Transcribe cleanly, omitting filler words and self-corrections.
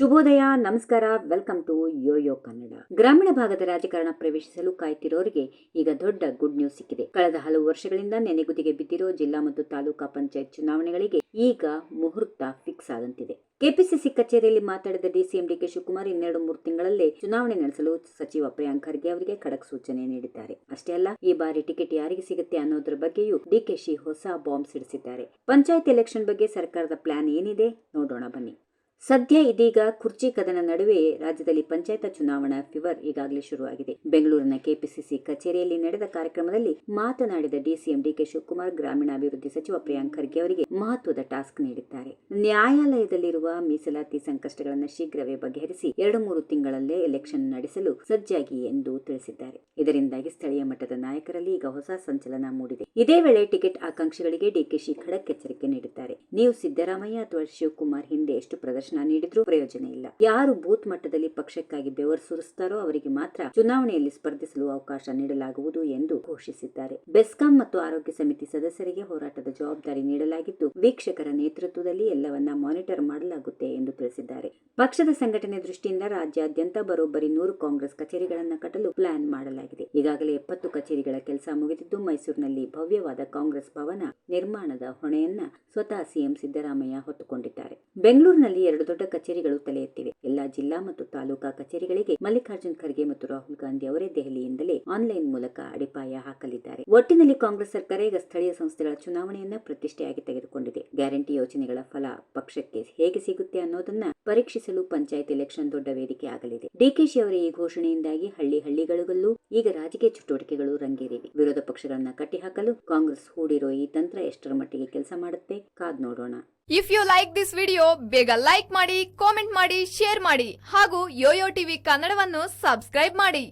ಶುಭೋದಯ, ನಮಸ್ಕಾರ, welcome to Yoyo Kannada. ಗ್ರಾಮೀಣ ಭಾಗದ ರಾಜಕಾರಣ ಪ್ರವೇಶಿಸಲು ಕಾಯ್ತಿರೋರಿಗೆ ಈಗ ದೊಡ್ಡ ಗುಡ್ ನ್ಯೂಸ್ ಸಿಕ್ಕಿದೆ. ಕಳೆದ ಹಲವು ವರ್ಷಗಳಿಂದ ನೆನೆಗುದಿಗೆ ಬಿದ್ದಿರೋ ಜಿಲ್ಲಾ ಮತ್ತು ತಾಲೂಕಾ ಪಂಚಾಯತ್ ಚುನಾವಣೆಗಳಿಗೆ ಈಗ ಮುಹೂರ್ತ ಫಿಕ್ಸ್ ಆದಂತಿದೆ. ಕೆಪಿಸಿಸಿ ಕಚೇರಿಯಲ್ಲಿ ಮಾತಾಡಿದ ಡಿಸಿಎಂ ಡಿಕೆ ಶಿವಕುಮಾರ್ 2-3 ತಿಂಗಳಲ್ಲೇ ಚುನಾವಣೆ ನಡೆಸಲು ಸಚಿವ ಪ್ರಿಯಾಂಕ್ ಖರ್ಗೆ ಅವರಿಗೆ ಖಡಕ್ ಸೂಚನೆ ನೀಡಿದ್ದಾರೆ. ಅಷ್ಟೇ ಅಲ್ಲ, ಈ ಬಾರಿ ಟಿಕೆಟ್ ಯಾರಿಗೆ ಸಿಗುತ್ತೆ ಅನ್ನೋದ್ರ ಬಗ್ಗೆಯೂ ಡಿಕೆಶಿ ಹೊಸ ಬಾಂಬ್ ಸಿಡಿಸಿದ್ದಾರೆ. ಪಂಚಾಯತ್ ಎಲೆಕ್ಷನ್ ಬಗ್ಗೆ ಸರ್ಕಾರದ ಪ್ಲಾನ್ ಏನಿದೆ ನೋಡೋಣ ಬನ್ನಿ. ಸದ್ಯ ಇದೀಗ ಕುರ್ಚಿ ಕದನ ನಡುವೆ ರಾಜ್ಯದಲ್ಲಿ ಪಂಚಾಯತ್ ಚುನಾವಣಾ ಫೀವರ್ ಈಗಾಗಲೇ ಶುರುವಾಗಿದೆ. ಬೆಂಗಳೂರಿನ ಕೆಪಿಸಿಸಿ ಕಚೇರಿಯಲ್ಲಿ ನಡೆದ ಕಾರ್ಯಕ್ರಮದಲ್ಲಿ ಮಾತನಾಡಿದ ಡಿಸಿಎಂ ಡಿಕೆ ಶಿವಕುಮಾರ್ ಗ್ರಾಮೀಣಾಭಿವೃದ್ಧಿ ಸಚಿವ ಪ್ರಿಯಾಂಕ್ ಖರ್ಗೆ ಅವರಿಗೆ ಮಹತ್ವದ ಟಾಸ್ಕ್ ನೀಡಿದ್ದಾರೆ. ನ್ಯಾಯಾಲಯದಲ್ಲಿರುವ ಮೀಸಲಾತಿ ಸಂಕಷ್ಟಗಳನ್ನು ಶೀಘ್ರವೇ ಬಗೆಹರಿಸಿ 2-3 ತಿಂಗಳಲ್ಲೇ ಎಲೆಕ್ಷನ್ ನಡೆಸಲು ಸಜ್ಜಾಗಿ ಎಂದು ತಿಳಿಸಿದ್ದಾರೆ. ಇದರಿಂದಾಗಿ ಸ್ಥಳೀಯ ಮಟ್ಟದ ನಾಯಕರಲ್ಲಿ ಈಗ ಹೊಸ ಸಂಚಲನ ಮೂಡಿದೆ. ಇದೇ ವೇಳೆ ಟಿಕೆಟ್ ಆಕಾಂಕ್ಷಿಗಳಿಗೆ ಡಿಕೆಶಿ ಖಡಕ್ ಎಚ್ಚರಿಕೆ ನೀಡಿದ್ದಾರೆ. ನೀವು ಸಿದ್ದರಾಮಯ್ಯ ಅಥವಾ ಶಿವಕುಮಾರ್ ಹಿಂದೆ ಎಷ್ಟು ಪ್ರದರ್ಶನ ನೀಡಿದ್ರೂ ಪ್ರಯೋಜನ ಇಲ್ಲ. ಯಾರು ಬೂತ್ ಮಟ್ಟದಲ್ಲಿ ಪಕ್ಷಕ್ಕಾಗಿ ಬೆವರು ಸುರಿಸುತ್ತಾರೋ ಅವರಿಗೆ ಮಾತ್ರ ಚುನಾವಣೆಯಲ್ಲಿ ಸ್ಪರ್ಧಿಸಲು ಅವಕಾಶ ನೀಡಲಾಗುವುದು ಎಂದು ಘೋಷಿಸಿದ್ದಾರೆ. ಬೆಸ್ಕಾಂ ಮತ್ತು ಆರೋಗ್ಯ ಸಮಿತಿ ಸದಸ್ಯರಿಗೆ ಹೋರಾಟದ ಜವಾಬ್ದಾರಿ ನೀಡಲಾಗಿದ್ದು, ವೀಕ್ಷಕರ ನೇತೃತ್ವದಲ್ಲಿ ಎಲ್ಲವನ್ನ ಮಾನಿಟರ್ ಮಾಡಲಾಗುತ್ತೆ ಎಂದು ತಿಳಿಸಿದ್ದಾರೆ. ಪಕ್ಷದ ಸಂಘಟನೆ ದೃಷ್ಟಿಯಿಂದ ರಾಜ್ಯಾದ್ಯಂತ ಬರೋಬ್ಬರಿ 100 ಕಾಂಗ್ರೆಸ್ ಕಚೇರಿಗಳನ್ನು ಕಟ್ಟಲು ಪ್ಲಾನ್ ಮಾಡಲಾಗಿದೆ. ಈಗಾಗಲೇ 70 ಕಚೇರಿಗಳ ಕೆಲಸ ಮುಗಿದಿದ್ದು, ಮೈಸೂರಿನಲ್ಲಿ ಭವ್ಯವಾದ ಕಾಂಗ್ರೆಸ್ ಭವನ ನಿರ್ಮಾಣದ ಹೊಣೆಯನ್ನ ಸ್ವತಃ ಸಿಎಂ ಸಿದ್ದರಾಮಯ್ಯ ಹೊತ್ತುಕೊಂಡಿದ್ದಾರೆ. ಬೆಂಗಳೂರಿನಲ್ಲಿ 2 ದೊಡ್ಡ ಕಚೇರಿಗಳು ತಲೆ ಎತ್ತಿವೆ. ಎಲ್ಲಾ ಜಿಲ್ಲಾ ಮತ್ತು ತಾಲೂಕಾ ಕಚೇರಿಗಳಿಗೆ ಮಲ್ಲಿಕಾರ್ಜುನ್ ಖರ್ಗೆ ಮತ್ತು ರಾಹುಲ್ ಗಾಂಧಿ ಅವರೇ ದೆಹಲಿಯಿಂದಲೇ ಆನ್ಲೈನ್ ಮೂಲಕ ಅಡಿಪಾಯ ಹಾಕಲಿದ್ದಾರೆ. ಒಟ್ಟಿನಲ್ಲಿ ಕಾಂಗ್ರೆಸ್ ಸರ್ಕಾರ ಈಗ ಸ್ಥಳೀಯ ಸಂಸ್ಥೆಗಳ ಚುನಾವಣೆಯನ್ನ ಪ್ರತಿಷ್ಠೆಯಾಗಿ ತೆಗೆದುಕೊಂಡಿದೆ. ಗ್ಯಾರಂಟಿ ಯೋಜನೆಗಳ ಫಲ ಪಕ್ಷಕ್ಕೆ ಹೇಗೆ ಸಿಗುತ್ತೆ ಅನ್ನೋದನ್ನ ಪರೀಕ್ಷಿಸಲು ಪಂಚಾಯತ್ ಎಲೆಕ್ಷನ್ ದೊಡ್ಡ ವೇದಿಕೆ ಆಗಲಿದೆ. ಡಿಕೆಶಿ ಅವರ ಈ ಘೋಷಣೆಯಿಂದಾಗಿ ಹಳ್ಳಿಗಳಿಗೂ ಈಗ ರಾಜಕೀಯ ಚಟುವಟಿಕೆಗಳು ರಂಗೇರಿವೆ. ವಿರೋಧ ಪಕ್ಷಗಳನ್ನ ಕಟ್ಟಿಹಾಕಲು ಕಾಂಗ್ರೆಸ್ ಹೂಡಿರೋ ಈ ತಂತ್ರ ಎಷ್ಟರ ಮಟ್ಟಿಗೆ ಕೆಲಸ ಮಾಡುತ್ತೆ ಕಾದ್ ನೋಡೋಣ. If you like this video, ಬೇಗ ಲೈಕ್ ಮಾಡಿ, ಕಾಮೆಂಟ್ ಮಾಡಿ, ಶೇರ್ ಮಾಡಿ ಹಾಗೂ ಯೋಯೋ ಟಿವಿ ಕನ್ನಡವನ್ನು ಸಬ್ಸ್ಕ್ರೈಬ್ ಮಾಡಿ.